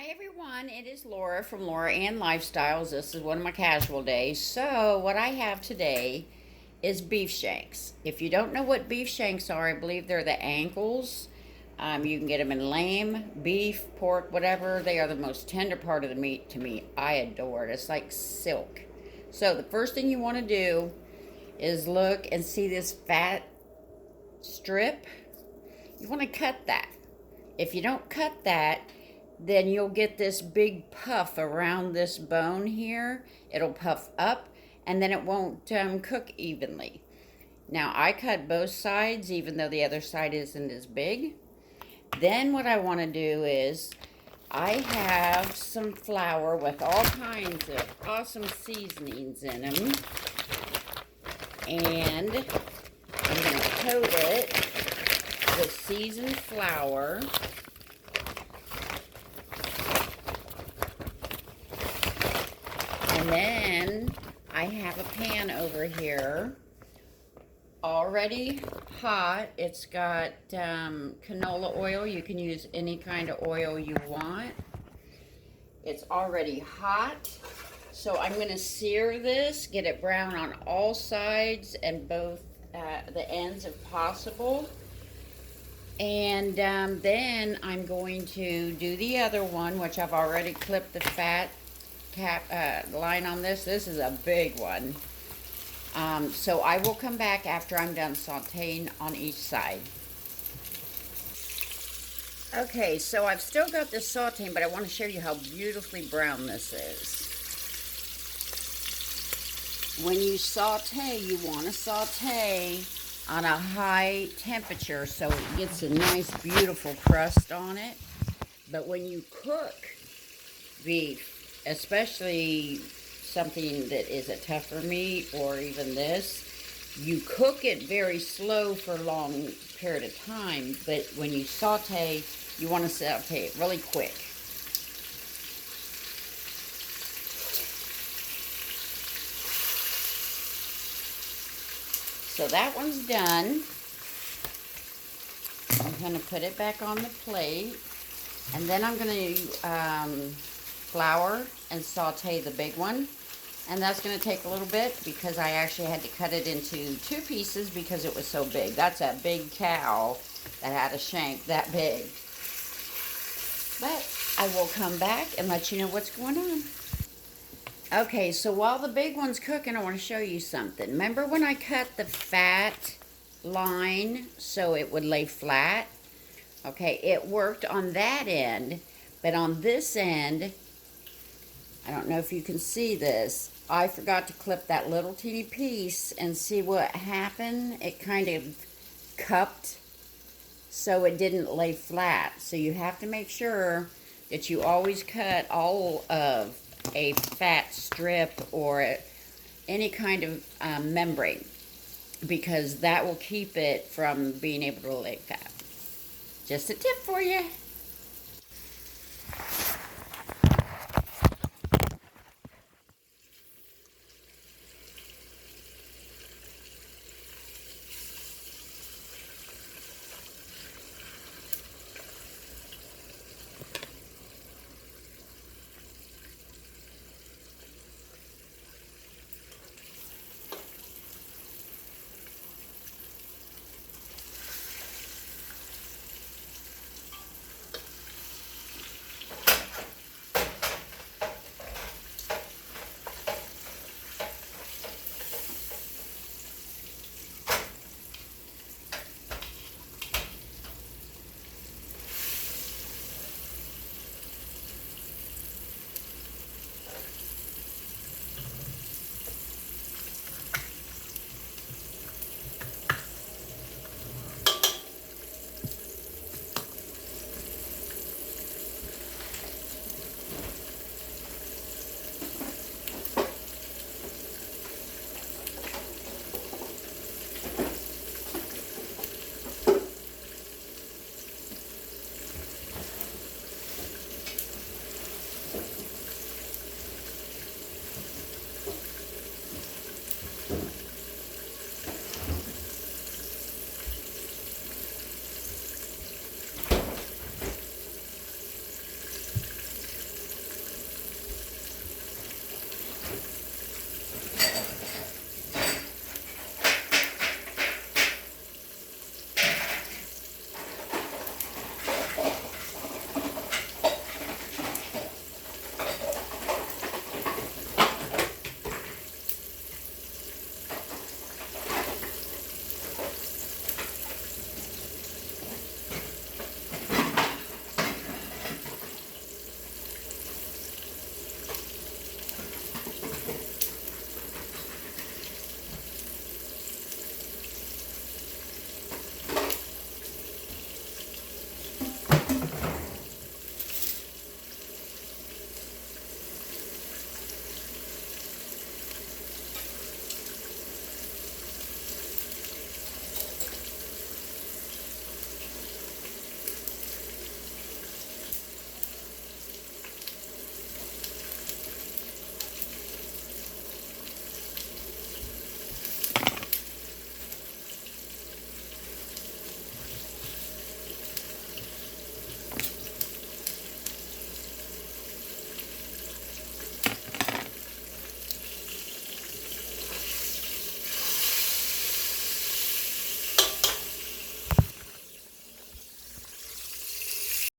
Hi everyone, it is Laura from Laura Ann Lifestyles. This is one of my casual days. So, what I have today is beef shanks. If you don't know what beef shanks are, I believe they're the ankles. You can get them in lamb, beef, pork, whatever. They are the most tender part of the meat to me. I adore it. It's like silk. So, the first thing you want to do is look and see this fat strip. You want to cut that. If you don't cut that, then you'll get this big puff around this bone here. It'll puff up and then it won't cook evenly. Now I cut both sides even though the other side isn't as big. Then what I want to do is I have some flour with all kinds of awesome seasonings in them. And I'm going to coat it with seasoned flour. And then I have a pan over here already hot. It's got canola oil. You can use any kind of oil you want. It's already hot. So I'm going to sear this, get it brown on all sides and both the ends if possible. And then I'm going to do the other one, which I've already clipped the fat line on this. This is a big one. So I will come back after I'm done sauteing on each side. Okay, so I've still got this sauteing, but I want to show you how beautifully brown this is. When you saute, you want to saute on a high temperature so it gets a nice, beautiful crust on it. But when you cook beef, especially something that is a tougher meat or even this, you cook it very slow for a long period of time, but when you saute, you want to saute it really quick. So that one's done. I'm going to put it back on the plate, and then I'm going to flour and saute the big one. And that's going to take a little bit because I actually had to cut it into two pieces because it was so big. That's a big cow that had a shank that big. But I will come back and let you know what's going on. Okay, so while the big one's cooking, I want to show you something. Remember when I cut the fat line so it would lay flat? Okay, it worked on that end, but on this end, I don't know if you can see this, I forgot to clip that little teeny piece, and see what happened? It kind of cupped so it didn't lay flat. So you have to make sure that you always cut all of a fat strip or any kind of membrane, because that will keep it from being able to lay fat. Just a tip for you.